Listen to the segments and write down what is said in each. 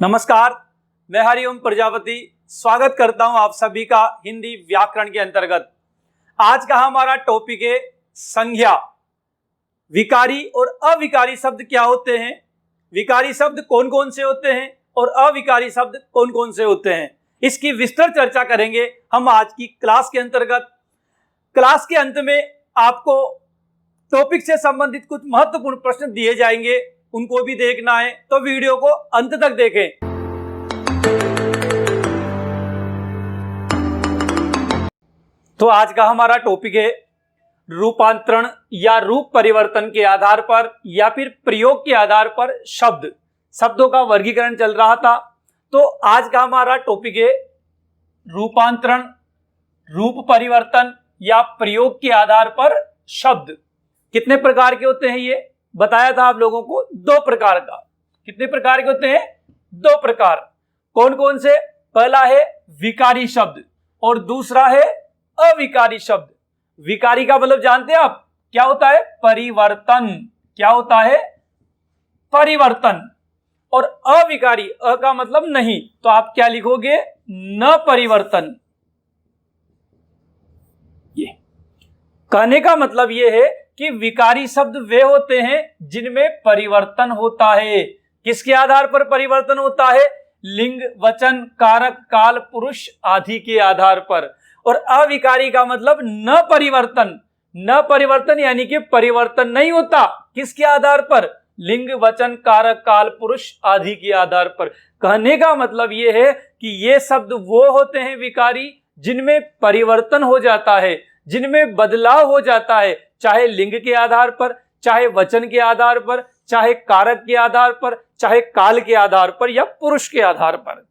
नमस्कार, मैं हरिओम प्रजापति स्वागत करता हूं आप सभी का हिंदी व्याकरण के अंतर्गत। आज का हमारा टॉपिक है संज्ञा। विकारी और अविकारी शब्द क्या होते हैं, विकारी शब्द कौन कौन से होते हैं और अविकारी शब्द कौन कौन से होते हैं, इसकी विस्तृत चर्चा करेंगे हम आज की क्लास के अंतर्गत। क्लास के अंत में आपको टॉपिक से संबंधित कुछ महत्वपूर्ण प्रश्न दिए जाएंगे, उनको भी देखना है तो वीडियो को अंत तक देखें। तो आज का हमारा टॉपिक है रूपांतरण या रूप परिवर्तन के आधार पर या फिर प्रयोग के आधार पर शब्दों का वर्गीकरण चल रहा था। तो आज का हमारा टॉपिक है रूपांतरण, रूप परिवर्तन या प्रयोग के आधार पर शब्द। कितने प्रकार के होते हैं ये बताया था आप लोगों को, दो प्रकार का। कितने प्रकार के होते हैं? दो प्रकार। कौन कौन से? पहला है विकारी शब्द और दूसरा है अविकारी शब्द। विकारी का मतलब जानते हैं आप क्या होता है? परिवर्तन। क्या होता है? परिवर्तन। और अविकारी, अ का मतलब नहीं, तो आप क्या लिखोगे? न परिवर्तन। ये कहने का मतलब ये है कि विकारी शब्द वे होते हैं जिनमें परिवर्तन होता है। किसके आधार पर परिवर्तन होता है? लिंग, वचन, कारक, काल, पुरुष आदि के आधार पर। और अविकारी का मतलब न परिवर्तन। न परिवर्तन यानी कि परिवर्तन नहीं होता। किसके आधार पर? लिंग, वचन, कारक, काल, पुरुष आदि के आधार पर। कहने का मतलब यह है कि ये शब्द वो होते हैं विकारी जिनमें परिवर्तन हो जाता है, जिनमें बदलाव हो जाता है, चाहे लिंग के आधार पर, चाहे वचन के आधार पर, चाहे कारक के आधार पर, चाहे काल के आधार पर या पुरुष के आधार पर।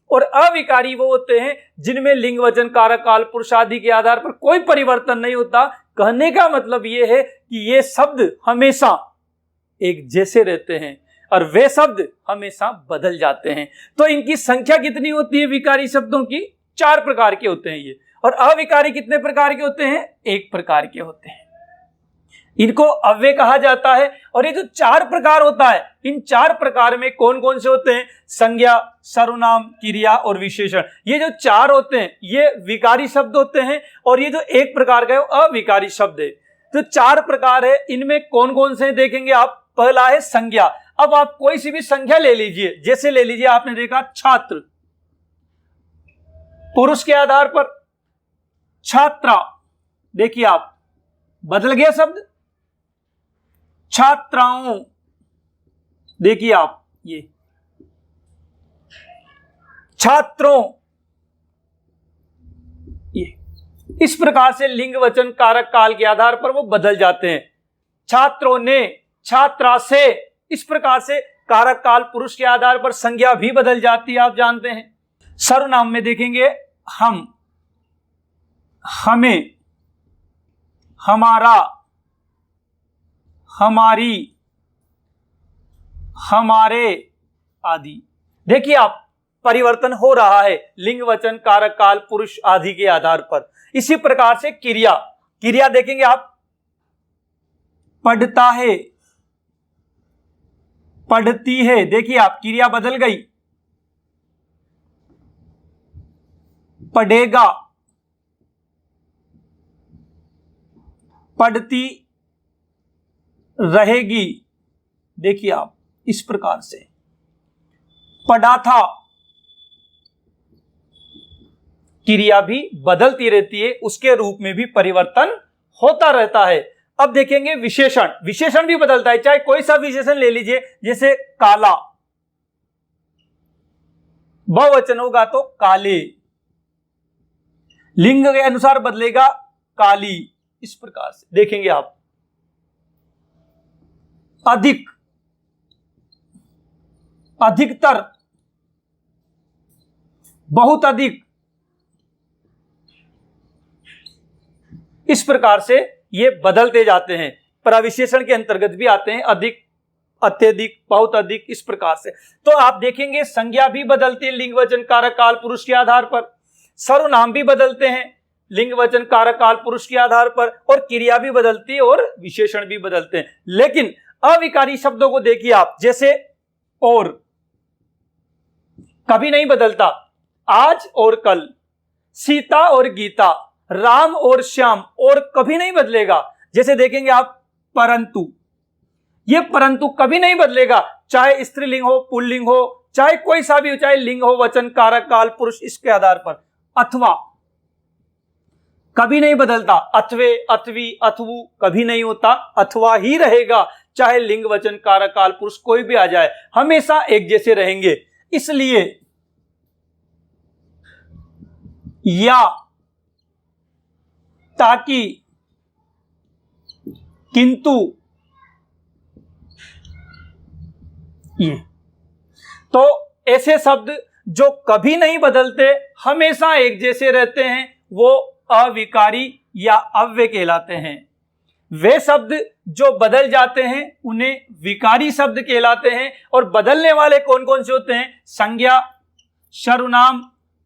और अविकारी वो होते हैं जिनमें लिंग, वचन, कारक, काल, पुरुष आदि के आधार पर कोई परिवर्तन नहीं होता। कहने का मतलब ये है कि ये शब्द हमेशा एक जैसे रहते हैं और वे शब्द हमेशा बदल जाते हैं। तो इनकी संख्या कितनी होती है विकारी शब्दों की? 4 प्रकार के होते हैं ये। और अविकारी कितने प्रकार के होते हैं? 1 प्रकार के होते हैं। इनको अव्यय कहा जाता है। और ये जो 4 प्रकार होता है, इन 4 प्रकार में कौन कौन से होते हैं? संज्ञा, सर्वनाम, क्रिया और विशेषण। ये जो 4 होते हैं ये विकारी शब्द होते हैं और ये जो 1 प्रकार का है वो अविकारी शब्द है। तो 4 प्रकार है, इनमें कौन कौन से देखेंगे आप। पहला है संज्ञा। अब आप कोई सी भी संख्या ले लीजिए, जैसे ले लीजिए आपने देखा छात्र, पुरुष के आधार पर छात्रा, देखिए आप बदल गया शब्द। छात्राओं, देखिए आप ये छात्रों, ये इस प्रकार से लिंग, वचन, कारक, काल के आधार पर वो बदल जाते हैं। छात्रों ने, छात्रा से, इस प्रकार से कारक, काल, पुरुष के आधार पर संज्ञा भी बदल जाती है, आप जानते हैं। सर्वनाम में देखेंगे हम, हमें, हमारा, हमारी, हमारे आदि। देखिए आप परिवर्तन हो रहा है लिंग, वचन, कारक, काल, पुरुष आदि के आधार पर। इसी प्रकार से क्रिया, क्रिया देखेंगे आप पढ़ता है, पढ़ती है, देखिए आप क्रिया बदल गई। पढ़ेगा, पढ़ती रहेगी, देखिए आप इस प्रकार से। पढ़ा था, क्रिया भी बदलती रहती है, उसके रूप में भी परिवर्तन होता रहता है। अब देखेंगे विशेषण, विशेषण भी बदलता है। चाहे कोई सा विशेषण ले लीजिए, जैसे काला, बहुवचन होगा तो काले, लिंग के अनुसार बदलेगा काली, इस प्रकार से देखेंगे आप। अधिक, अधिकतर, बहुत अधिक, इस प्रकार से ये बदलते जाते हैं। प्रविशेषण के अंतर्गत भी आते हैं, अधिक, अत्यधिक, बहुत अधिक, इस प्रकार से। तो आप देखेंगे संज्ञा भी बदलती है लिंग, वचन, कारक, काल, पुरुष के आधार पर। सर्वनाम भी बदलते हैं लिंग, वचन, कारक, काल, पुरुष के आधार पर, और क्रिया भी बदलती है और विशेषण भी बदलते हैं। लेकिन अविकारी शब्दों को देखिए आप, जैसे और, कभी नहीं बदलता, आज और कल, सीता और गीता, राम और श्याम, और कभी नहीं बदलेगा। जैसे देखेंगे आप परंतु, ये परंतु कभी नहीं बदलेगा, चाहे स्त्रीलिंग हो, पुल्लिंग हो, चाहे कोई सा भी हो, चाहे लिंग हो, वचन, कारक, काल, पुरुष, इसके आधार पर। अथवा कभी नहीं बदलता, अथवे, अथवी, अथवु कभी नहीं होता, अथवा ही रहेगा, चाहे लिंग, वचन, कारक, काल, पुरुष कोई भी आ जाए, हमेशा एक जैसे रहेंगे। इसलिए या, ताकि, किंतु, ये तो ऐसे शब्द जो कभी नहीं बदलते, हमेशा एक जैसे रहते हैं, वो अविकारी या अव्यय कहलाते हैं। वे शब्द जो बदल जाते हैं उन्हें विकारी शब्द कहलाते हैं। और बदलने वाले कौन कौन से होते हैं? संज्ञा, सर्वनाम,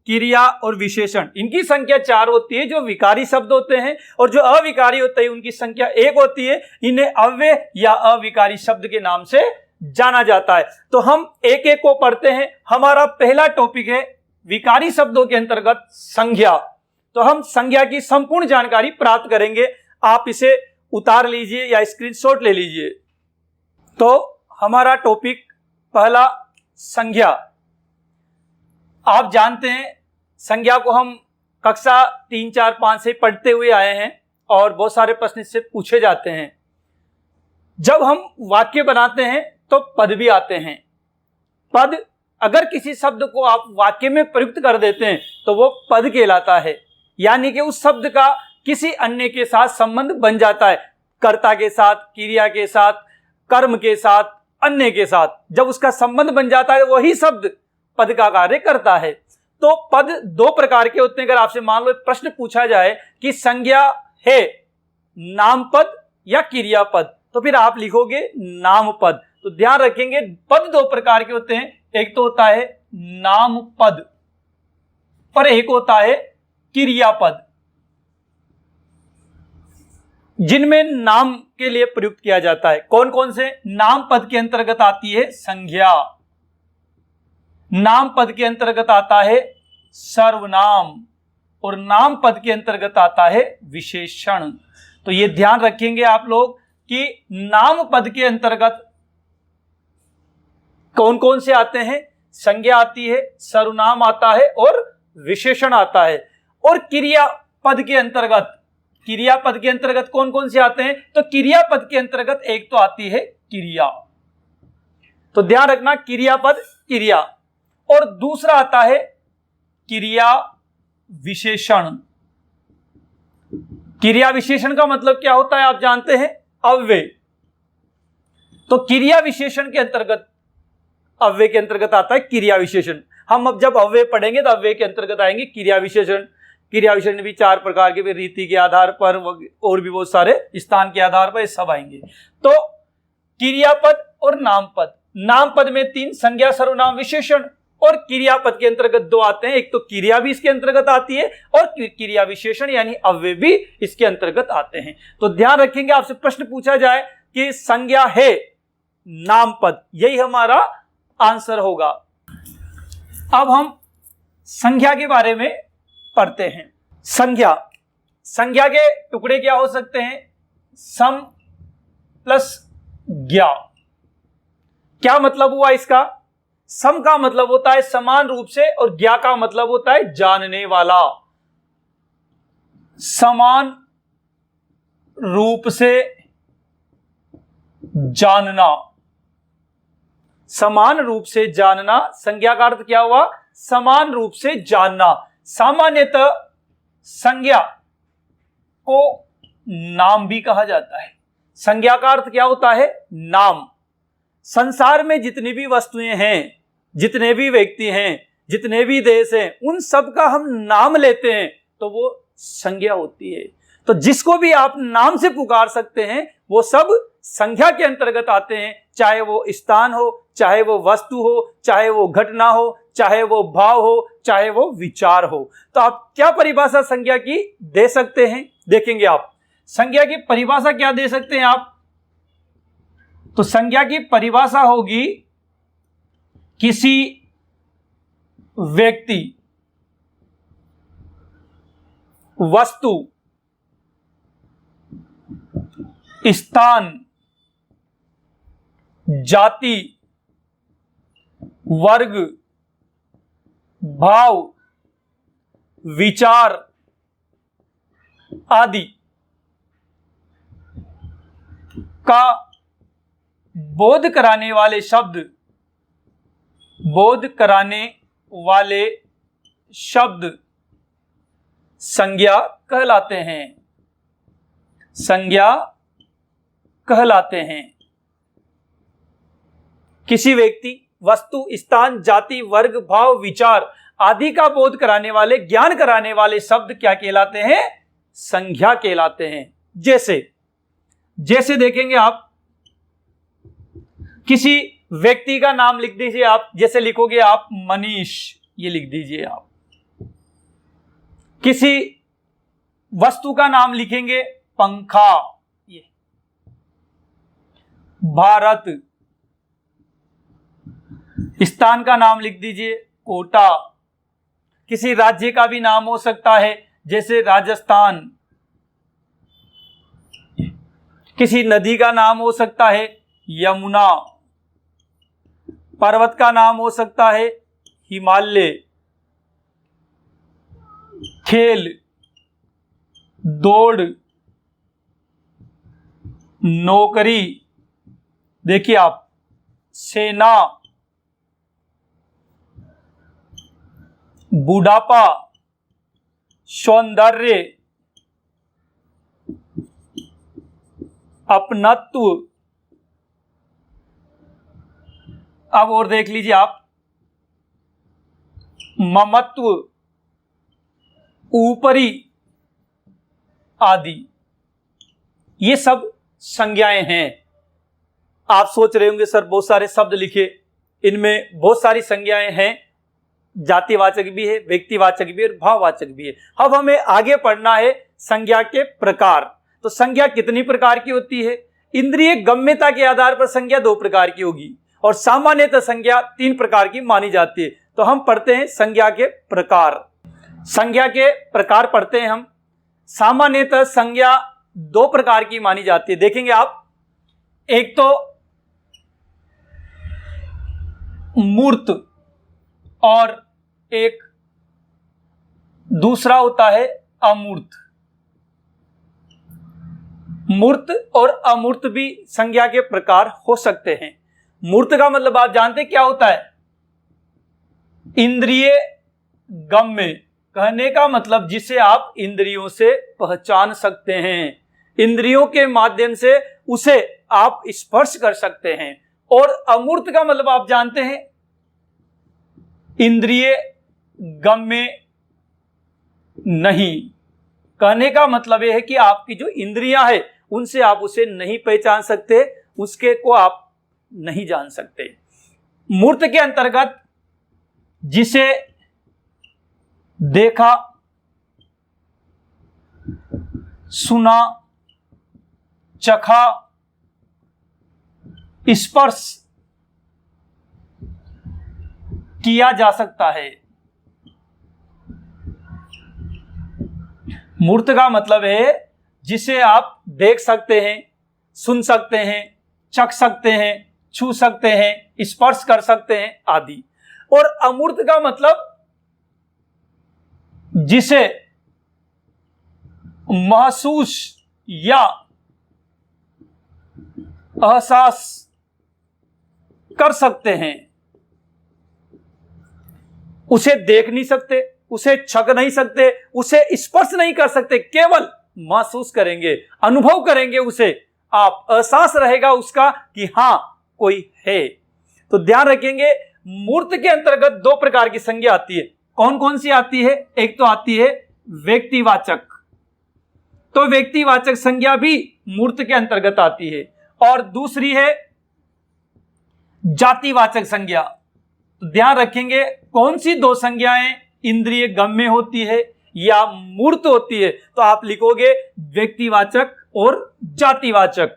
क्रिया और विशेषण। इनकी संख्या 4 होती है जो विकारी शब्द होते हैं, और जो अविकारी होते हैं उनकी संख्या 1 होती है। इन्हें अव्यय या अविकारी शब्द के नाम से जाना जाता है। तो हम एक एक को पढ़ते हैं। हमारा पहला टॉपिक है विकारी शब्दों के अंतर्गत संज्ञा। तो हम संज्ञा की संपूर्ण जानकारी प्राप्त करेंगे। आप इसे उतार लीजिए या स्क्रीनशॉट ले लीजिए। तो हमारा टॉपिक पहला, संज्ञा। आप जानते हैं संज्ञा को हम कक्षा 3, 4, 5 से पढ़ते हुए आए हैं और बहुत सारे प्रश्न इससे पूछे जाते हैं। जब हम वाक्य बनाते हैं तो पद भी आते हैं। पद, अगर किसी शब्द को आप वाक्य में प्रयुक्त कर देते हैं तो वो पद कहलाता है, यानी कि उस शब्द का किसी अन्य के साथ संबंध बन जाता है, कर्ता के साथ, क्रिया के साथ, कर्म के साथ, अन्य के साथ। जब उसका संबंध बन जाता है वही शब्द पद का कार्य करता है। तो पद 2 प्रकार के होते हैं। अगर आपसे मान लो प्रश्न पूछा जाए कि संज्ञा है नाम पद या क्रिया पद, तो फिर आप लिखोगे नाम पद। तो ध्यान रखेंगे पद 2 प्रकार के होते हैं। एक तो होता है नाम पद और एक होता है क्रिया पद, जिनमें नाम के लिए प्रयुक्त किया जाता है। कौन कौन से? नाम पद के अंतर्गत आती है संज्ञा, नाम पद के अंतर्गत आता है सर्वनाम, और नाम पद के अंतर्गत आता है विशेषण। तो ये ध्यान रखेंगे आप लोग कि नाम पद के अंतर्गत कौन कौन से आते हैं? संज्ञा आती है, सर्वनाम आता है और विशेषण आता है। और क्रिया पद के अंतर्गत, क्रिया पद के अंतर्गत कौन कौन से आते हैं? तो क्रिया पद के अंतर्गत एक तो आती है क्रिया, तो ध्यान रखना क्रियापद, क्रिया, और दूसरा आता है क्रिया विशेषण। क्रिया विशेषण का मतलब क्या होता है आप जानते हैं? अव्यय। तो क्रिया विशेषण के अंतर्गत, अव्यय के अंतर्गत आता है क्रिया विशेषण। हम अब जब अव्यय पढ़ेंगे तो अव्यय के अंतर्गत आएंगे क्रिया विशेषण। क्रिया विशेषण भी 4 प्रकार के, रीति के आधार पर और भी बहुत सारे, स्थान के आधार पर, ये सब आएंगे। तो क्रियापद और नामपद। नामपद में 3, संज्ञा, सर्वनाम, विशेषण, और क्रियापद के अंतर्गत 2 आते हैं। एक तो क्रिया भी इसके अंतर्गत आती है और क्रिया विशेषण यानी अव्यय भी इसके अंतर्गत आते हैं। तो ध्यान रखेंगे, आपसे प्रश्न पूछा जाए कि संज्ञा है नामपद, यही हमारा आंसर होगा। अब हम संज्ञा के बारे में पढ़ते हैं। संज्ञा, संज्ञा के टुकड़े क्या हो सकते हैं? सम प्लस ज्ञा। क्या मतलब हुआ इसका? सम का मतलब होता है समान रूप से, और ज्ञा का मतलब होता है जानने वाला। समान रूप से जानना, समान रूप से जानना, संज्ञा का अर्थ क्या हुआ? समान रूप से जानना। सामान्यतः संज्ञा को नाम भी कहा जाता है। संज्ञा का अर्थ क्या होता है? नाम। संसार में जितनी भी वस्तुएं हैं, जितने भी व्यक्ति हैं, जितने भी देश हैं, उन सब का हम नाम लेते हैं तो वो संज्ञा होती है। तो जिसको भी आप नाम से पुकार सकते हैं वो सब संज्ञा के अंतर्गत आते हैं, चाहे वो स्थान हो, चाहे वो वस्तु हो, चाहे वो घटना हो, चाहे वो भाव हो, चाहे वो विचार हो। तो आप क्या परिभाषा संज्ञा की दे सकते हैं? देखेंगे आप संज्ञा की परिभाषा क्या दे सकते हैं आप? तो संज्ञा की परिभाषा होगी किसी व्यक्ति, वस्तु, स्थान, जाति, वर्ग, भाव, विचार आदि का बोध कराने वाले शब्द, बोध कराने वाले शब्द संज्ञा कहलाते हैं, संज्ञा कहलाते हैं। किसी व्यक्ति, वस्तु, स्थान, जाति, वर्ग, भाव, विचार आदि का बोध कराने वाले, ज्ञान कराने वाले शब्द क्या कहलाते हैं? संज्ञा कहलाते हैं। जैसे देखेंगे आप, किसी व्यक्ति का नाम लिख दीजिए आप, जैसे लिखोगे आप मनीष, ये लिख दीजिए आप। किसी वस्तु का नाम लिखेंगे पंखा, ये। भारत, स्थान का नाम लिख दीजिए कोटा। किसी राज्य का भी नाम हो सकता है, जैसे राजस्थान। किसी नदी का नाम हो सकता है यमुना। पर्वत का नाम हो सकता है हिमालय। खेल, दौड़, नौकरी, देखिए आप, सेना, बुढ़ापा, सौंदर्य, अपनत्व। अब और देख लीजिए आप, ममत्व, ऊपरी आदि। ये सब संज्ञाएं हैं। आप सोच रहे होंगे सर बहुत सारे शब्द लिखे, इनमें बहुत सारी संज्ञाएं हैं, जातिवाचक भी है, व्यक्तिवाचक भी है और भाववाचक भी है। अब हमें आगे पढ़ना है संज्ञा के प्रकार। तो संज्ञा कितनी प्रकार की होती है? इंद्रिय गम्यता के आधार पर संज्ञा 2 प्रकार की होगी और सामान्यतः संज्ञा 3 प्रकार की मानी जाती है। तो हम पढ़ते हैं संज्ञा के प्रकार। संज्ञा के प्रकार पढ़ते हैं हम। सामान्यतः संज्ञा 2 प्रकार की मानी जाती है। देखेंगे आप, एक तो मूर्त और एक दूसरा होता है अमूर्त। मूर्त और अमूर्त भी संज्ञा के प्रकार हो सकते हैं। मूर्त का मतलब आप जानते क्या होता है? इंद्रिय गम्य, कहने का मतलब जिसे आप इंद्रियों से पहचान सकते हैं, इंद्रियों के माध्यम से उसे आप स्पर्श कर सकते हैं। और अमूर्त का मतलब आप जानते हैं, इंद्रिय गम्य नहीं, कहने का मतलब यह है कि आपकी जो इंद्रियां हैं उनसे आप उसे नहीं पहचान सकते, उसके को आप नहीं जान सकते। मूर्त के अंतर्गत जिसे देखा, सुना, चखा, स्पर्श किया जा सकता है। मूर्त का मतलब है जिसे आप देख सकते हैं, सुन सकते हैं, चख सकते हैं, छू सकते हैं, स्पर्श कर सकते हैं आदि। और अमूर्त का मतलब जिसे महसूस या एहसास कर सकते हैं, उसे देख नहीं सकते, उसे छक नहीं सकते, उसे स्पर्श नहीं कर सकते, केवल महसूस करेंगे, अनुभव करेंगे, उसे आप एहसास रहेगा उसका कि हां कोई है। तो ध्यान रखेंगे, मूर्त के अंतर्गत 2 प्रकार की संज्ञा आती है। कौन कौन सी आती है? एक तो आती है व्यक्तिवाचक, तो व्यक्तिवाचक संज्ञा भी मूर्त के अंतर्गत आती है। और दूसरी है जातिवाचक संज्ञा। तो ध्यान रखेंगे कौन सी 2 संज्ञाएं इंद्रिय गम्य होती है या मूर्त होती है, तो आप लिखोगे व्यक्तिवाचक और जातिवाचक।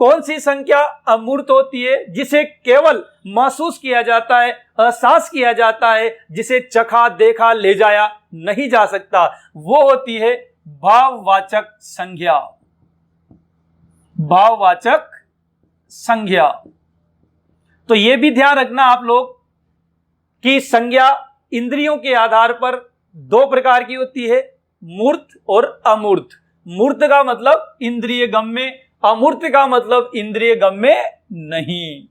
कौन सी संख्या अमूर्त होती है, जिसे केवल महसूस किया जाता है, एहसास किया जाता है, जिसे चखा देखा ले जाया नहीं जा सकता, वो होती है भाववाचक संज्ञा। भाववाचक संज्ञा। तो यह भी ध्यान रखना आप लोग कि संज्ञा इंद्रियों के आधार पर दो प्रकार की होती है, मूर्त और अमूर्त। मूर्त का मतलब इंद्रिय गम्य, अमूर्त का मतलब इंद्रिय गम्य नहीं।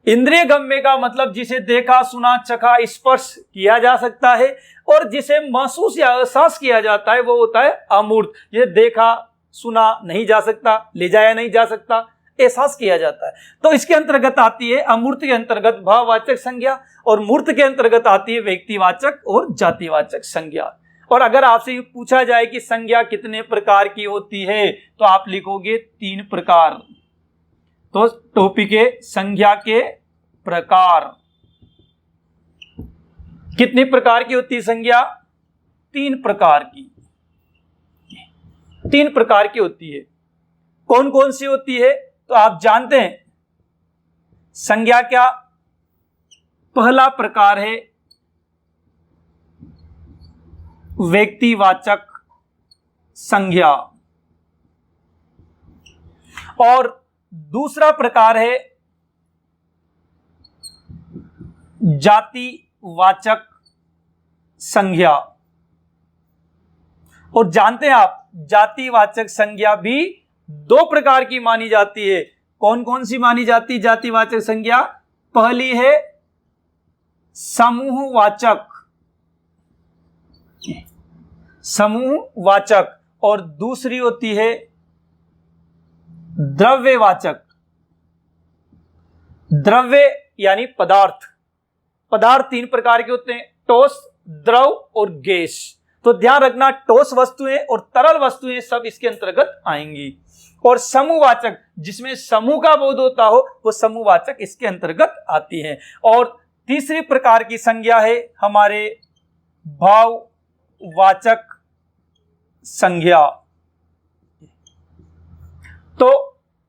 इंद्रिय गम्य का मतलब जिसे देखा सुना चखा स्पर्श किया जा सकता है, और जिसे महसूस या एहसास किया जाता है वो होता है अमूर्त। जिसे देखा सुना नहीं जा सकता, ले जाया नहीं जा सकता, एहसास किया जाता है। तो इसके अंतर्गत आती है, अमूर्त के अंतर्गत भाववाचक संज्ञा, और मूर्त के अंतर्गत आती है व्यक्तिवाचक और जातिवाचक संज्ञा। और अगर आपसे पूछा जाए कि संज्ञा कितने प्रकार की होती है, तो आप लिखोगे 3 प्रकार। तो टॉपिक है संज्ञा के प्रकार। कितने प्रकार की होती है संज्ञा? 3 प्रकार की। 3 प्रकार की होती है। कौन कौन सी होती है? तो आप जानते हैं संज्ञा क्या? पहला प्रकार है व्यक्तिवाचक संज्ञा, और दूसरा प्रकार है जातिवाचक संज्ञा। और जानते हैं आप जातिवाचक संज्ञा भी 2 प्रकार की मानी जाती है। कौन कौन सी मानी जाती है जातिवाचक संज्ञा? पहली है समूहवाचक, समूहवाचक, और दूसरी होती है द्रव्यवाचक। द्रव्य यानी पदार्थ। पदार्थ 3 प्रकार के होते हैं, ठोस, द्रव और गैस। तो ध्यान रखना, ठोस वस्तुएं और तरल वस्तुएं सब इसके अंतर्गत आएंगी। और समूहवाचक, जिसमें समूह का बोध होता हो, वो समूहवाचक इसके अंतर्गत आती है। और तीसरी प्रकार की संज्ञा है हमारे भाववाचक संज्ञा। तो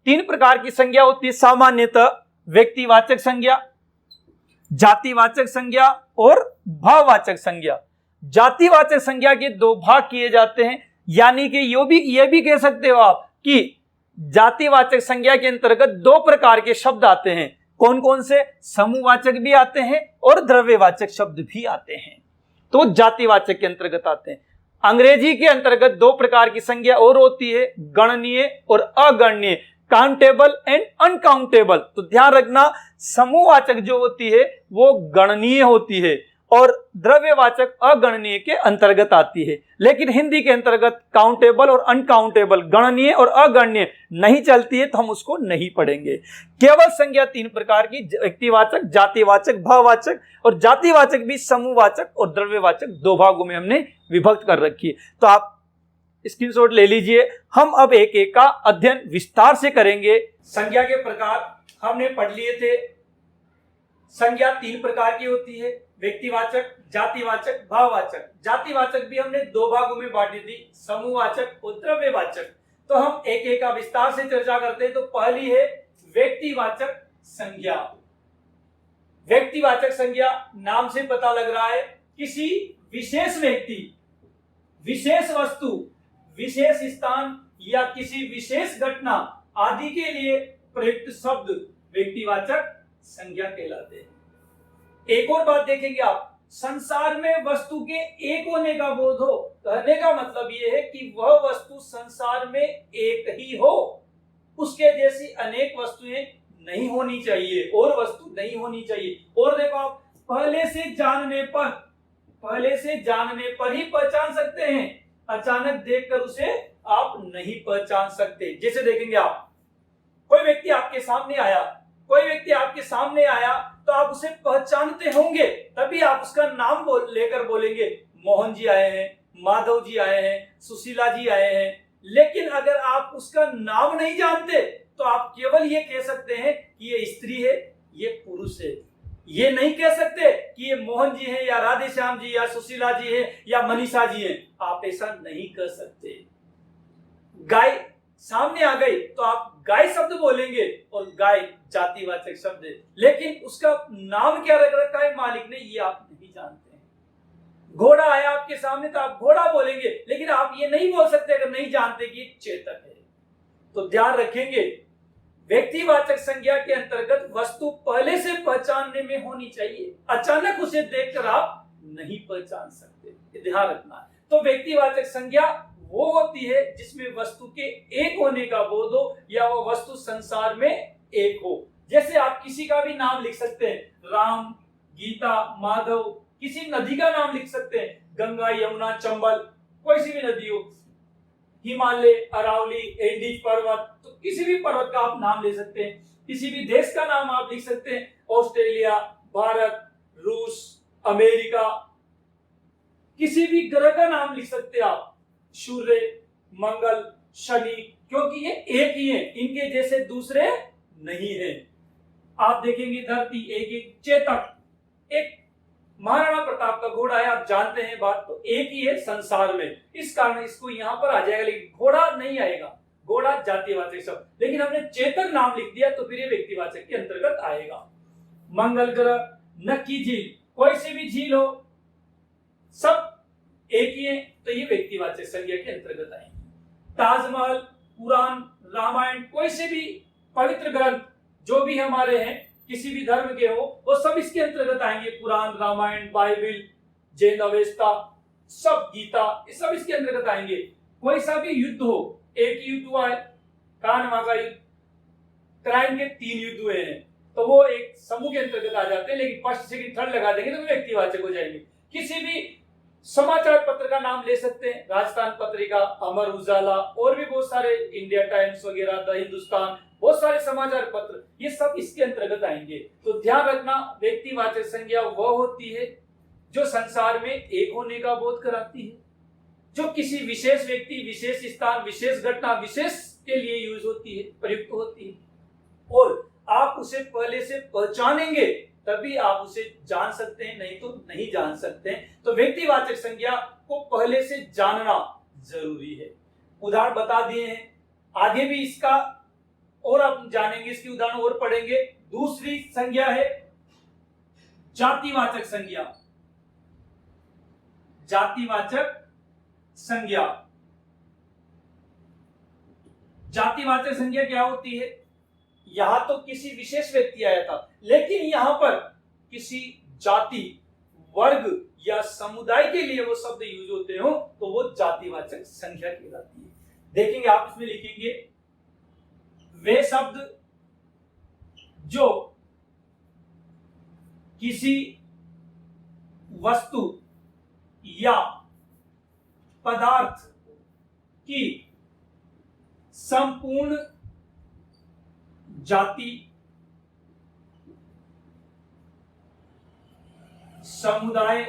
3 प्रकार की संज्ञा होती है सामान्यतः, व्यक्तिवाचक संज्ञा, जातिवाचक संज्ञा और भाववाचक संज्ञा। जातिवाचक संज्ञा के 2 भाग किए जाते हैं, यानी कि ये भी कह सकते हो आप कि जातिवाचक संज्ञा के अंतर्गत 2 प्रकार के शब्द आते हैं। कौन कौन से? समूहवाचक भी आते हैं और द्रव्यवाचक शब्द भी आते हैं, तो जातिवाचक के अंतर्गत आते हैं। अंग्रेजी के अंतर्गत 2 प्रकार की संज्ञा और होती है, गणनीय और अगणनीय, काउंटेबल एंड अनकाउंटेबल। तो ध्यान रखना, समूहवाचक जो होती है वो गणनीय होती है और द्रव्यवाचक अगणनीय के अंतर्गत आती है। लेकिन हिंदी के अंतर्गत काउंटेबल और अनकाउंटेबल, गणनीय और अगणनीय नहीं चलती है, तो हम उसको नहीं पढ़ेंगे। केवल संज्ञा 3 प्रकार की, व्यक्तिवाचक, जातिवाचक, भाववाचक, और जातिवाचक भी समूहवाचक और द्रव्यवाचक 2 भागों में हमने विभक्त कर रखी है। तो आप स्क्रीनशॉट ले लीजिए। हम अब एक एक का अध्ययन विस्तार से करेंगे। संज्ञा के प्रकार हमने पढ़ लिए थे। संज्ञा 3 प्रकार की होती है, व्यक्तिवाचक, जातिवाचक, भाववाचक। जातिवाचक भी हमने 2 भागों में बांटी थी, समूहवाचक और द्रव्यवाचक। तो हम एक एक का विस्तार से चर्चा करते हैं। तो पहली है व्यक्तिवाचक संज्ञा। व्यक्तिवाचक संज्ञा नाम से पता लग रहा है किसी विशेष व्यक्ति, विशेष वस्तु, विशेष स्थान या किसी विशेष घटना आदि के लिए प्रयुक्त शब्द व्यक्तिवाचक संज्ञा कहलाते हैं। एक और बात देखेंगे आप, संसार में वस्तु के एक होने का बोध हो, कहने का मतलब यह है कि वह वस्तु संसार में एक ही हो, उसके जैसी अनेक वस्तुएं नहीं होनी चाहिए और वस्तु नहीं होनी चाहिए। और देखो आप, पहले से जानने पर ही पहचान सकते हैं, अचानक देखकर उसे आप नहीं पहचान सकते। जैसे देखेंगे आप, कोई व्यक्ति आपके सामने आया तो आप उसे पहचानते होंगे, तभी आप उसका नाम लेकर बोलेंगे, मोहन जी आए हैं, माधव जी आए हैं, सुशीला जी आए हैं। लेकिन अगर आप उसका नाम नहीं जानते तो आप केवल ये कह सकते हैं कि ये स्त्री है, ये पुरुष है। ये नहीं कह सकते कि ये मोहन जी हैं या राधे श्याम जी या सुशीला जी हैं या मनीषा जी हैं। आप ऐसा नहीं कर सकते। गाय सामने आ गई तो आप गाय शब्द बोलेंगे और गाय जातिवाचक शब्द है, लेकिन उसका नाम क्या रख रखा है मालिक ने ये आप नहीं जानते हैं। घोड़ा आया आपके सामने तो आप घोड़ा बोलेंगे, लेकिन आप ये नहीं बोल सकते अगर नहीं जानते कि चेतक है। तो ध्यान रखेंगे, व्यक्तिवाचक संज्ञा के अंतर्गत वस्तु पहले से पहचानने में होनी चाहिए, अचानक उसे देखकर आप नहीं पहचान सकते, ध्यान रखना। तो व्यक्तिवाचक संज्ञा वो होती है जिसमें वस्तु के एक होने का बोध हो या वो वस्तु संसार में एक हो। जैसे आप किसी का भी नाम लिख सकते हैं, राम, गीता, माधव, किसी नदी का नाम लिख सकते हैं, गंगा, यमुना, चंबल, कोई सी भी नदी हो, हिमालय, अरावली, एंडीज पर्वत, तो किसी भी पर्वत का आप नाम ले सकते हैं। किसी भी देश का नाम आप लिख सकते हैं, ऑस्ट्रेलिया, भारत, रूस, अमेरिका, किसी भी ग्रह का नाम लिख सकते हैं आप, सूर्य, मंगल, शनि, क्योंकि ये एक ही है, इनके जैसे दूसरे नहीं है। आप देखेंगे धरती एक एक, चेतक एक महाराणा प्रताप का घोड़ा है, आप जानते हैं बात, तो एक ही है संसार में, इस कारण इसको यहां पर आ जाएगा, लेकिन घोड़ा नहीं आएगा, घोड़ा जातिवाचक शब्द। लेकिन हमने चेतक नाम लिख दिया तो फिर ये व्यक्तिवाचक के अंतर्गत आएगा। मंगल ग्रह, नक्की झील, कोई सी भी झील हो, सब एक ही है, तो ये व्यक्तिवाचक संज्ञा के अंतर्गत आएंगे। ताजमहल, पुराण, रामायण, कोई से भी पवित्र ग्रंथ जो भी हमारे हैं, किसी भी धर्म के हो, वो सब इसके अंतर्गत आएंगे। पुराण, रामायण, बाइबिल, जैन अवेस्ता, सब गीता, ये सब इसके अंतर्गत आएंगे। कोई सा भी युद्ध हो, एक युद्ध हुआ है, कानवा का युद्ध, क्राइम के 3 युद्ध हुए हैं, तो वो एक समूह के अंतर्गत आ जाते हैं, लेकिन फर्स्ट सेकंड थर्ड लगा देंगे तो व्यक्तिवाचक हो जाएंगे। किसी भी समाचार पत्र का नाम ले सकते हैं, राजस्थान पत्रिका, अमर उजाला, और भी बहुत सारे, इंडिया टाइम्स वगैरह, द हिंदुस्तान, बहुत सारे समाचार पत्र, ये सब इसके अंतर्गत आएंगे। तो ध्यान रखना, व्यक्तिवाचक संज्ञा वह होती है जो संसार में एक होने का बोध कराती है, जो किसी विशेष व्यक्ति, विशेष स्थान, विशेष घटना, विशेष के लिए यूज होती है, प्रयुक्त होती है, और आप उसे पहले से पहचानेंगे तभी आप उसे जान सकते हैं, नहीं तो नहीं जान सकते हैं। तो व्यक्तिवाचक संज्ञा को पहले से जानना जरूरी है। उदाहरण बता दिए हैं, आगे भी इसका और आप जानेंगे, इसकी उदाहरण और पढ़ेंगे। दूसरी संज्ञा है जातिवाचक संज्ञा। जातिवाचक संज्ञा, जातिवाचक संज्ञा क्या होती है? यहां तो किसी विशेष व्यक्ति आया था, लेकिन यहां पर किसी जाति, वर्ग या समुदाय के लिए वो शब्द यूज होते हो तो वो जातिवाचक संज्ञा कहलाती है। देखेंगे आप, इसमें लिखेंगे वे शब्द जो किसी वस्तु या पदार्थ की संपूर्ण जाति, समुदाय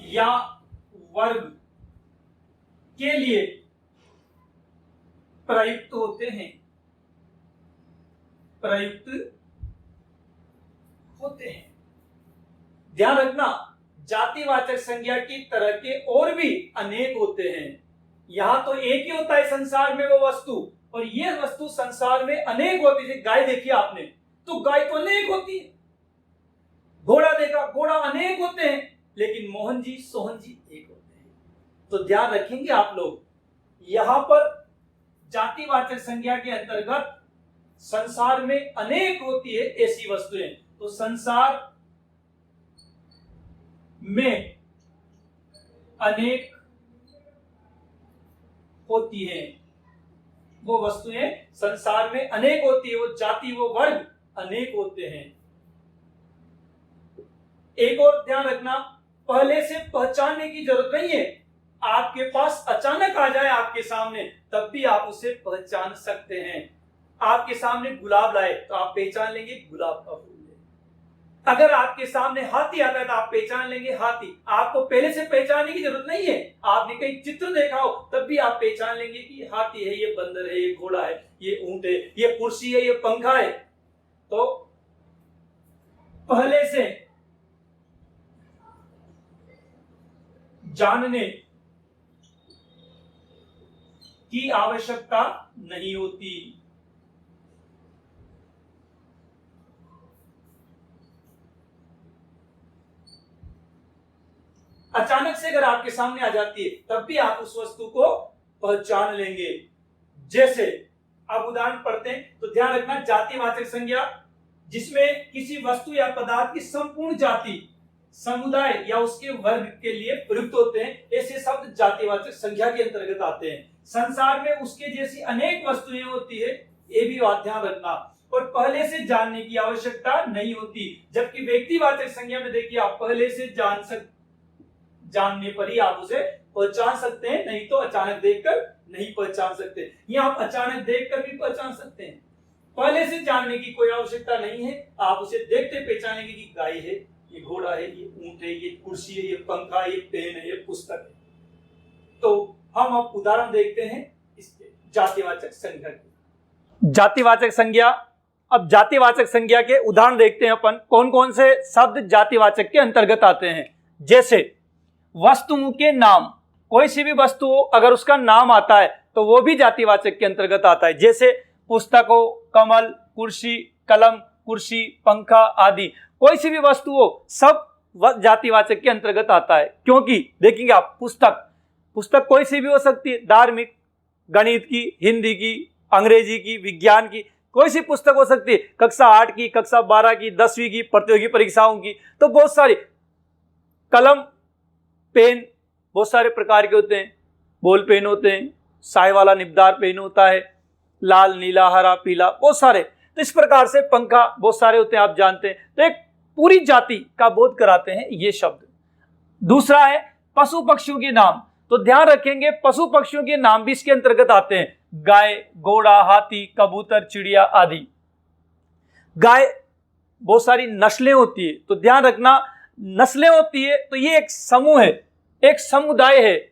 या वर्ग के लिए प्रयुक्त होते हैं, प्रयुक्त होते हैं। ध्यान रखना, जातिवाचक संज्ञा की तरह के और भी अनेक होते हैं। यहां तो एक ही होता है संसार में वो वस्तु, और ये वस्तु संसार में अनेक होती है। गाय देखी आपने, तो गाय तो अनेक होती है। घोड़ा देखा, घोड़ा अनेक होते हैं, लेकिन मोहन जी, सोहन जी एक होते हैं। तो ध्यान रखेंगे आप लोग, यहां पर जातिवाचक संज्ञा के अंतर्गत संसार में अनेक होती है ऐसी वस्तुएं। तो संसार में अनेक होती है वो वस्तुएं, संसार में अनेक होती है वो जाति, वो वर्ग अनेक होते हैं। एक और ध्यान रखना, पहले से पहचानने की जरूरत नहीं है। आपके पास अचानक आ जाए आपके सामने, तब भी आप उसे पहचान सकते हैं। आपके सामने गुलाब लाए तो आप पहचान लेंगे गुलाब का फूल है। अगर आपके सामने हाथी आता है तो आप पहचान लेंगे हाथी। आपको पहले से पहचानने की जरूरत नहीं है। आपने कहीं चित्र देखा हो तब भी आप पहचान लेंगे कि हाथी है, ये बंदर है, ये घोड़ा है, ये ऊंट है, ये कुर्सी है, ये पंखा है। तो पहले से जानने की आवश्यकता नहीं होती। अचानक से अगर आपके सामने आ जाती है तब भी आप उस वस्तु को पहचान लेंगे। जैसे आप उदाहरण पढ़ते हैं तो ध्यान रखना, जातिवाचक संज्ञा जिसमें किसी वस्तु या पदार्थ की संपूर्ण जाति, समुदाय या उसके वर्ग के लिए प्रयुक्त होते हैं, ऐसे शब्द जातिवाचक संज्ञा के अंतर्गत आते हैं। संसार में उसके जैसी अनेक वस्तुएं होती है, ये भी ध्यान रखना, और पहले से जानने की आवश्यकता नहीं होती। जबकि व्यक्तिवाचक संज्ञा में देखिए आप पहले से जानने पर ही आप उसे पहचान सकते हैं, नहीं तो अचानक देखकर नहीं पहचान सकते। या आप अचानक देखकर भी पहचान सकते हैं, पहले से जानने की कोई आवश्यकता नहीं है, आप उसे देखते पहचानेंगे कि गाय है, ये घोड़ा है, ये ऊंट है, ये कुर्सी है, ये पंखा है, ये पेन है, ये पुस्तक है। तो हम अब उदाहरण देखते हैं इसके जातिवाचक संज्ञा के। जातिवाचक संज्ञा, अब जातिवाचक संज्ञा के उदाहरण देखते हैं अपन, कौन कौन से शब्द जातिवाचक के अंतर्गत आते हैं। जैसे वस्तुओं के नाम, कोई सी भी वस्तु हो अगर उसका नाम आता है तो वो भी जातिवाचक के अंतर्गत आता है। जैसे पुस्तक हो, कमल, कुर्सी, कलम, कुर्सी, पंखा आदि, कोई सी भी वस्तु हो सब जातिवाचक के अंतर्गत आता है। क्योंकि देखेंगे आप, पुस्तक कोई सी भी हो सकती है, धार्मिक, गणित की, हिंदी की, अंग्रेजी की, विज्ञान की, कोई सी पुस्तक हो सकती है, कक्षा 8 की, कक्षा 12 की, 10वीं की, प्रतियोगी परीक्षाओं की, तो बहुत सारी। कलम, पेन बहुत सारे प्रकार के होते हैं, बॉल पेन होते हैं, स्याही वाला निबदार पेन होता है, लाल, नीला, हरा, पीला, बहुत सारे। तो इस प्रकार से पंखा बहुत सारे होते हैं, आप जानते हैं। तो एक पूरी जाति का बोध कराते हैं ये शब्द। दूसरा है पशु पक्षियों के नाम, तो ध्यान रखेंगे पशु पक्षियों के नाम भी इसके अंतर्गत आते हैं। गाय, घोड़ा, हाथी, कबूतर, चिड़िया आदि। गाय बहुत सारी नस्लें होती है, तो ध्यान रखना नस्लें होती है तो ये एक समूह है, एक समुदाय है,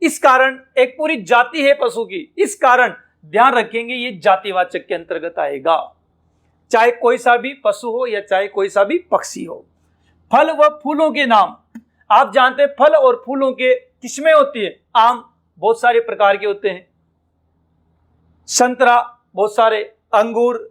इस कारण एक पूरी जाति है पशु की, इस कारण ध्यान रखेंगे ये जातिवाचक के अंतर्गत आएगा, चाहे कोई सा भी पशु हो या चाहे कोई सा भी पक्षी हो। फल व फूलों के नाम, आप जानते हैं फल और फूलों के किस्में होती है। आम बहुत सारे प्रकार के होते हैं, संतरा बहुत सारे, अंगूर,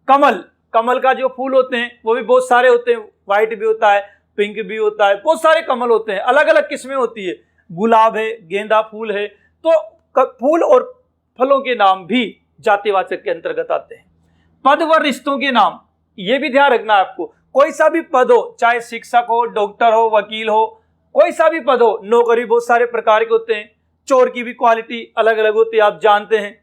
कमल का जो फूल होते हैं वो भी बहुत सारे होते हैं, व्हाइट भी होता है, पिंक भी होता है, बहुत सारे कमल होते हैं, अलग अलग किस्में होती है। गुलाब है, गेंदा फूल है। तो फूल और फलों के नाम भी जातिवाचक के अंतर्गत आते हैं। पद व रिश्तों के नाम, ये भी ध्यान रखना है आपको, कोई सा भी पद हो, चाहे शिक्षक हो, डॉक्टर हो, वकील हो, कोई सा भी पद हो, नौकरी बहुत सारे प्रकार के होते हैं, चोर की भी क्वालिटी अलग अलग होती है, आप जानते हैं।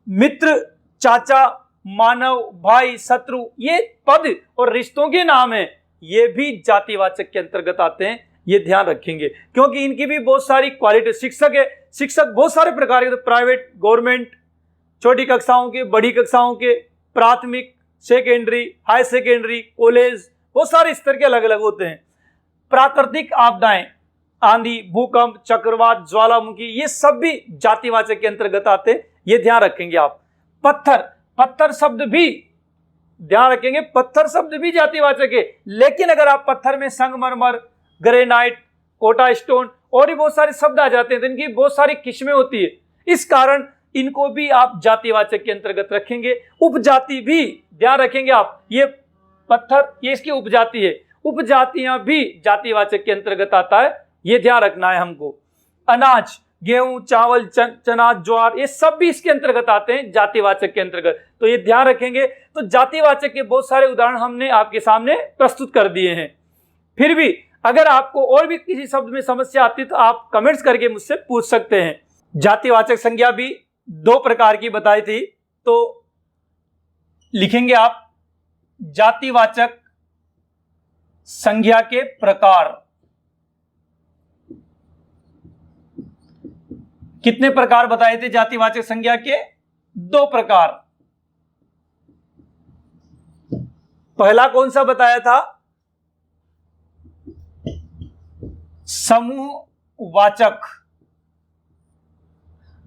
मित्र, चाचा, मानव, भाई, शत्रु, ये पद और रिश्तों के नाम है, ये भी जातिवाचक के अंतर्गत आते हैं, ये ध्यान रखेंगे, क्योंकि इनकी भी बहुत सारी क्वालिटी। शिक्षक है, शिक्षक बहुत सारे प्रकार के, तो प्राइवेट, गवर्नमेंट, छोटी कक्षाओं के, बड़ी कक्षाओं के, प्राथमिक, सेकेंडरी, हाई सेकेंडरी, कॉलेज, बहुत सारे स्तर के अलग अलग होते हैं। प्राकृतिक आपदाएं, आंधी, भूकंप, चक्रवात, ज्वालामुखी, ये सब भी जातिवाचक के अंतर्गत आते हैं, ये ध्यान रखेंगे आप। पत्थर शब्द भी ध्यान रखेंगे, पत्थर शब्द भी जातिवाचक है, लेकिन अगर आप पत्थर में संगमरमर, ग्रेनाइट, कोटा स्टोन और भी बहुत सारे शब्द आ जाते हैं, तो इनकी बहुत सारी किस्में होती है, इस कारण इनको भी आप जातिवाचक के अंतर्गत रखेंगे। उपजाति भी ध्यान रखेंगे आप, ये पत्थर ये इसकी उपजाति है, उपजातियां भी जातिवाचक के अंतर्गत आता है, ये ध्यान रखना है हमको। अनाज, गेहूं, चावल, चना, ज्वार, ये सब भी इसके अंतर्गत आते हैं जातिवाचक के अंतर्गत, तो ये ध्यान रखेंगे। तो जातिवाचक के बहुत सारे उदाहरण हमने आपके सामने प्रस्तुत कर दिए हैं। फिर भी अगर आपको और भी किसी शब्द में समस्या आती है तो आप कमेंट्स करके मुझसे पूछ सकते हैं। जातिवाचक संज्ञा भी 2 प्रकार की बताई थी, तो लिखेंगे आप जातिवाचक संज्ञा के प्रकार। कितने प्रकार बताए थे जातिवाचक संज्ञा के? 2 प्रकार। पहला कौन सा बताया था? समूहवाचक।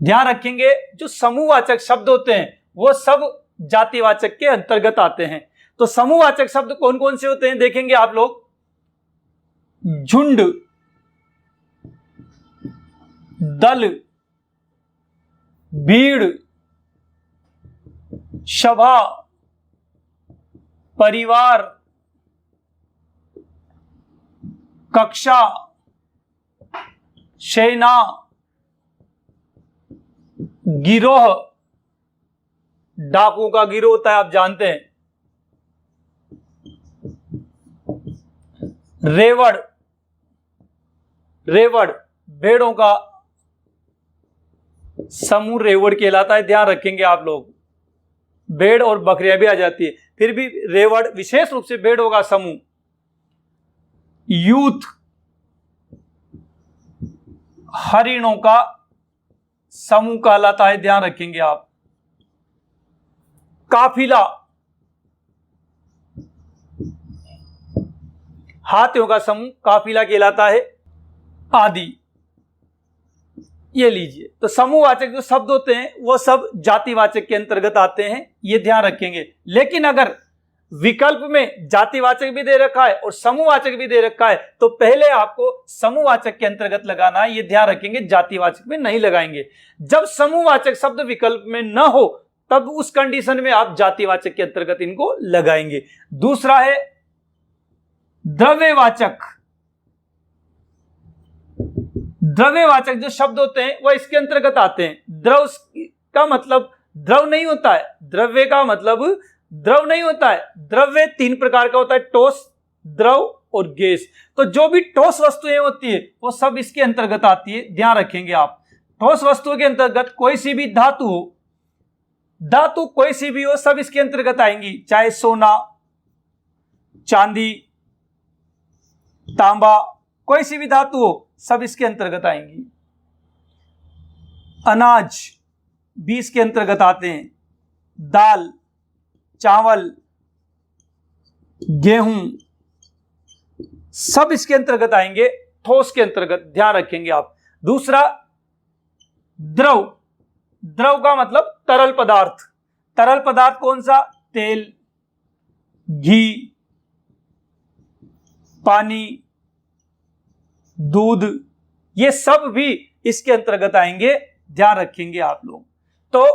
ध्यान रखेंगे जो समूहवाचक शब्द होते हैं वो सब जातिवाचक के अंतर्गत आते हैं। तो समूहवाचक शब्द कौन कौन से होते हैं देखेंगे आप लोग। झुंड, दल, भीड़, सभा, परिवार, कक्षा, सेना, गिरोह, डाकुओं का गिरोह होता है, आप जानते हैं। रेवड़, रेवड़ भेड़ों का समूह रेवड़ कहलाता है, ध्यान रखेंगे आप लोग। भेड़ और बकरियां भी आ जाती है, फिर भी रेवड़ विशेष रूप से भेड़ों का समूह। यूथ, हरिणों का समूह कहलाता है, ध्यान रखेंगे आप। काफिला, हाथियों का समूह काफिला कहलाता है, आदि। ये लीजिए, तो समूहवाचक जो शब्द होते हैं वो सब जातिवाचक के अंतर्गत आते हैं, ये ध्यान रखेंगे। लेकिन अगर विकल्प में जातिवाचक भी दे रखा है और समूहवाचक भी दे रखा है तो पहले आपको समूहवाचक के अंतर्गत लगाना है, ये ध्यान रखेंगे, जातिवाचक में नहीं लगाएंगे। जब समूहवाचक शब्द विकल्प में न हो तब उस कंडीशन में आप जातिवाचक के अंतर्गत इनको लगाएंगे। दूसरा है द्रव्यवाचक। द्रव्यवाचक जो शब्द होते हैं वह इसके अंतर्गत आते हैं। द्रव का मतलब द्रव नहीं होता है, द्रव्य का मतलब द्रव नहीं होता है। द्रव्य तीन प्रकार का होता है, ठोस, द्रव और गैस। तो जो भी ठोस वस्तुएं होती है वो सब इसके अंतर्गत आती है, ध्यान रखेंगे आप। ठोस वस्तुओं के अंतर्गत कोई सी भी धातु हो, धातु कोई सी भी हो, सब इसके अंतर्गत आएंगी, चाहे सोना, चांदी, तांबा, कोई सी भी धातु हो, सब इसके अंतर्गत आएंगी। अनाज भी इसके अंतर्गत आते हैं, दाल, चावल, गेहूं, सब इसके अंतर्गत आएंगे, ठोस के अंतर्गत, ध्यान रखेंगे आप। दूसरा द्रव। द्रव का मतलब तरल पदार्थ। तरल पदार्थ कौन सा? तेल, घी, पानी, दूध, ये सब भी इसके अंतर्गत आएंगे, ध्यान रखेंगे आप लोग। तो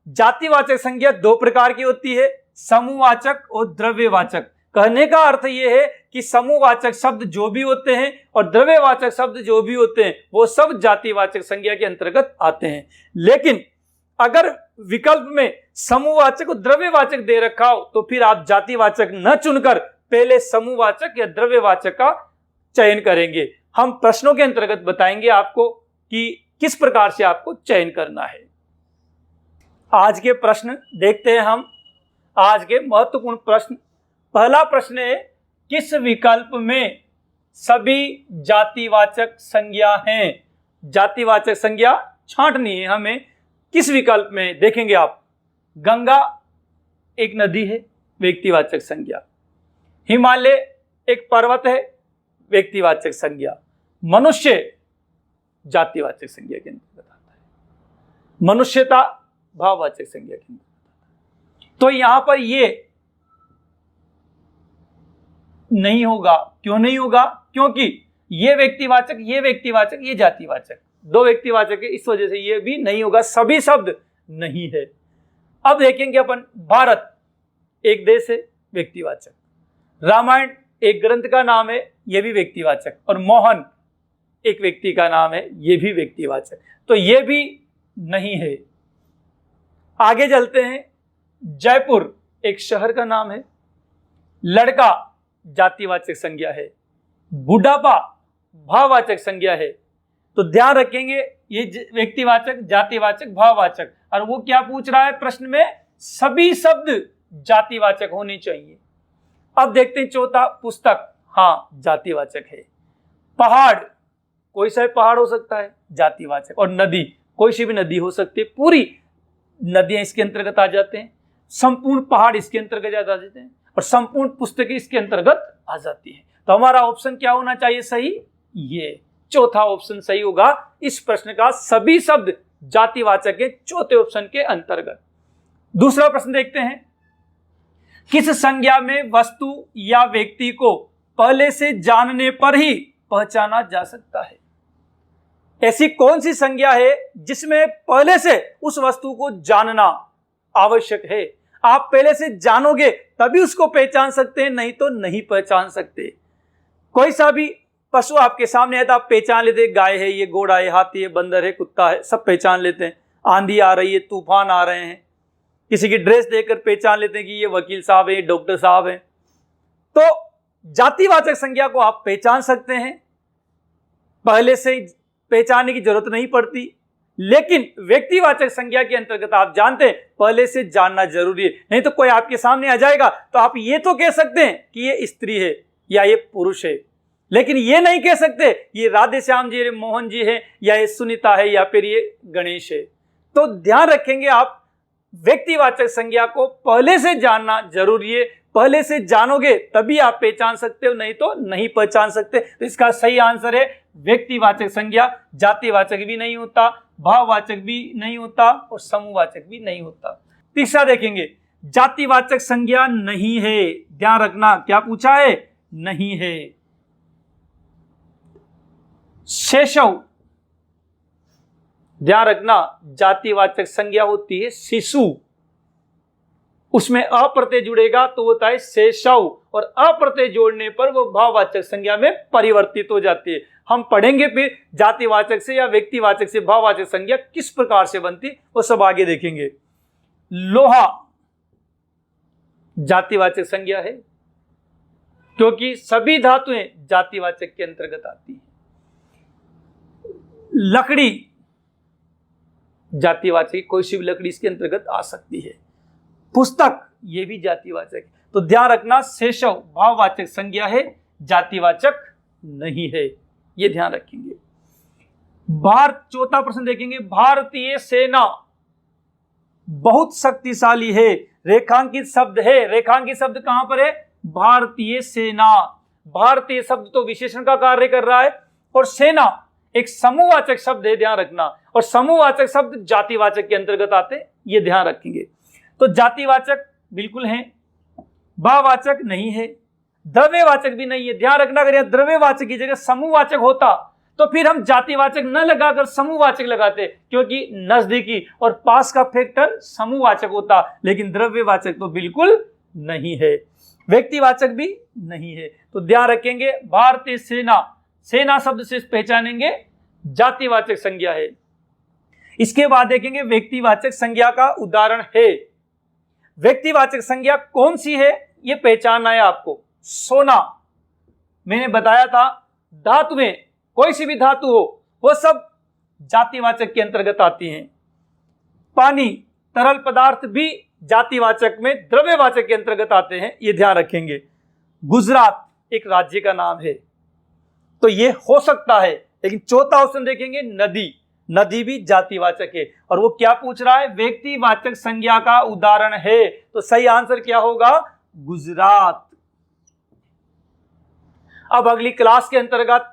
जातिवाचक संज्ञा दो प्रकार की होती है, समूहवाचक और द्रव्यवाचक। कहने का अर्थ यह है कि समूहवाचक शब्द जो भी होते हैं और द्रव्यवाचक शब्द जो भी होते हैं वो सब जातिवाचक संज्ञा के अंतर्गत आते हैं। लेकिन अगर विकल्प में समूहवाचक और द्रव्यवाचक दे रखा हो तो फिर आप जातिवाचक न चुनकर पहले समूहवाचक या द्रव्यवाचक का चयन करेंगे। हम प्रश्नों के अंतर्गत बताएंगे आपको कि किस प्रकार से आपको चयन करना है। आज के प्रश्न देखते हैं हम, आज के महत्वपूर्ण प्रश्न। पहला प्रश्न है, किस विकल्प में सभी जातिवाचक संज्ञा हैं? जातिवाचक संज्ञा छांटनी है हमें, किस विकल्प में देखेंगे आप। गंगा एक नदी है, व्यक्तिवाचक संज्ञा। हिमालय एक पर्वत है, व्यक्तिवाचक संज्ञा। मनुष्य जातिवाचक संज्ञा के अंतर्गत आता है। मनुष्यता भाववाचक संज्ञा के अंतर्गत। तो यहां पर ये नहीं होगा। क्यों नहीं होगा? क्योंकि ये व्यक्तिवाचक, ये व्यक्तिवाचक, ये जातिवाचक, दो व्यक्तिवाचक है, इस वजह से ये भी नहीं होगा, सभी शब्द नहीं है। अब देखेंगे अपन, भारत एक देश है, व्यक्तिवाचक। रामायण एक ग्रंथ का नाम है, यह भी व्यक्तिवाचक। और मोहन एक व्यक्ति का नाम है, यह भी व्यक्तिवाचक। तो यह भी नहीं है। आगे चलते हैं, जयपुर एक शहर का नाम है। लड़का जातिवाचक संज्ञा है। बुढ़ापा भाववाचक संज्ञा है। तो ध्यान रखेंगे, ये व्यक्तिवाचक, जातिवाचक, भाववाचक। और वो क्या पूछ रहा है प्रश्न में? सभी शब्द जातिवाचक होने चाहिए। अब देखते हैं चौथा, पुस्तक, हाँ जातिवाचक है। पहाड़, कोई सा पहाड़ हो सकता है, जातिवाचक। और नदी, कोई सी भी नदी हो सकती है, पूरी नदियां इसके अंतर्गत आ जाते हैं। संपूर्ण पहाड़ इसके अंतर्गत आ जाते हैं और संपूर्ण पुस्तकें इसके अंतर्गत आ जाती है। तो हमारा ऑप्शन क्या होना चाहिए सही? ये चौथा ऑप्शन सही होगा। इस प्रश्न का सभी शब्द जातिवाचक है, चौथे ऑप्शन के अंतर्गत। दूसरा प्रश्न देखते हैं, किस संज्ञा में वस्तु या व्यक्ति को पहले से जानने पर ही पहचाना जा सकता है? ऐसी कौन सी संज्ञा है जिसमें पहले से उस वस्तु को जानना आवश्यक है? आप पहले से जानोगे तभी उसको पहचान सकते हैं, नहीं तो नहीं पहचान सकते। कोई सा भी पशु आपके सामने है तो आप पहचान लेते, गाय है, ये घोड़ा है, हाथी है, बंदर है, कुत्ता है, सब पहचान लेते हैं। आंधी आ रही है, तूफान आ रहे हैं, किसी की ड्रेस देखकर पहचान लेते हैं कि ये वकील साहब है, डॉक्टर साहब है। तो जातिवाचक संज्ञा को आप पहचान सकते हैं, पहले से पहचानने की जरूरत नहीं पड़ती। लेकिन व्यक्तिवाचक संज्ञा के अंतर्गत आप जानते हैं, पहले से जानना जरूरी है। नहीं तो कोई आपके सामने आ जाएगा तो आप ये तो कह सकते हैं कि ये स्त्री है या ये पुरुष है, लेकिन ये नहीं कह सकते ये राधे श्याम जी है, मोहन जी है, या ये सुनीता है, या फिर ये गणेश है। तो ध्यान रखेंगे आप, व्यक्तिवाचक संज्ञा को पहले से जानना जरूरी है। पहले से जानोगे तभी आप पहचान सकते हो, नहीं तो नहीं पहचान सकते। तो इसका सही आंसर है व्यक्तिवाचक संज्ञा। जातिवाचक भी नहीं होता, भाववाचक भी नहीं होता और समूहवाचक भी नहीं होता। तीसरा देखेंगे, जातिवाचक संज्ञा नहीं है। ध्यान रखना, क्या पूछा है? नहीं है। शेषव, ध्यान रखना, जातिवाचक संज्ञा होती है शिशु, उसमें अप्रत्यय जुड़ेगा तो होता है शेषव, और अप्रत्यय जोड़ने पर वो भाववाचक संज्ञा में परिवर्तित हो जाती है। हम पढ़ेंगे फिर जातिवाचक से या व्यक्तिवाचक से भाववाचक संज्ञा किस प्रकार से बनती, वो सब आगे देखेंगे। लोहा जातिवाचक संज्ञा है क्योंकि सभी धातुएं जातिवाचक के अंतर्गत आती हैं। लकड़ी जातिवाचक, कोई सी भी लकड़ी इसके अंतर्गत आ सकती है। पुस्तक, ये भी जातिवाचक है। तो ध्यान रखना, शेषव भाववाचक संज्ञा है, जातिवाचक नहीं है, ये ध्यान रखेंगे। चौथा प्रश्न देखेंगे, भारतीय सेना बहुत शक्तिशाली है, रेखांकित शब्द है। रेखांकित शब्द कहां पर है? भारतीय सेना। भारतीय शब्द तो विशेषण का कार्य कर रहा है और सेना एक समूहवाचक शब्द है, ध्यान रखना। और समूहवाचक शब्द जातिवाचक के अंतर्गत आते हैं, ये ध्यान रखेंगे। तो जातिवाचक बिल्कुल है, भाववाचक नहीं है, द्रव्यवाचक भी नहीं है। ध्यान रखना, अगर यह द्रव्यवाचक की जगह समूहवाचक होता तो फिर हम जातिवाचक न लगाकर समूहवाचक लगाते, क्योंकि नजदीकी और पास का फैक्टर समूहवाचक होता। लेकिन द्रव्यवाचक तो बिल्कुल नहीं है, व्यक्तिवाचक भी नहीं है। तो ध्यान रखेंगे, भारतीय सेना, सेना शब्द से पहचानेंगे जातिवाचक संज्ञा है। इसके बाद देखेंगे व्यक्तिवाचक संज्ञा का उदाहरण है। व्यक्तिवाचक संज्ञा कौन सी है ये पहचानना है आपको। सोना, मैंने बताया था धातुएं, कोई सी भी धातु हो वो सब जातिवाचक के अंतर्गत आती हैं। पानी, तरल पदार्थ भी जातिवाचक में द्रव्यवाचक के अंतर्गत आते हैं, ये ध्यान रखेंगे। गुजरात एक राज्य का नाम है, तो ये हो सकता है। लेकिन चौथा ऑप्शन देखेंगे, नदी, नदी भी जातिवाचक है। और वो क्या पूछ रहा है? व्यक्तिवाचक संज्ञा का उदाहरण है। तो सही आंसर क्या होगा? गुजरात। अब अगली क्लास के अंतर्गत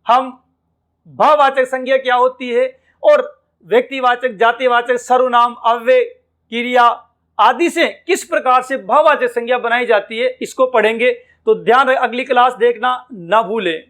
हम भाववाचक संज्ञा क्या होती है और व्यक्तिवाचक, जातिवाचक, सर्वनाम, अव्यय, क्रिया आदि से किस प्रकार से भाववाचक संज्ञा बनाई जाती है, इसको पढ़ेंगे। तो ध्यान, अगली क्लास देखना ना भूलें।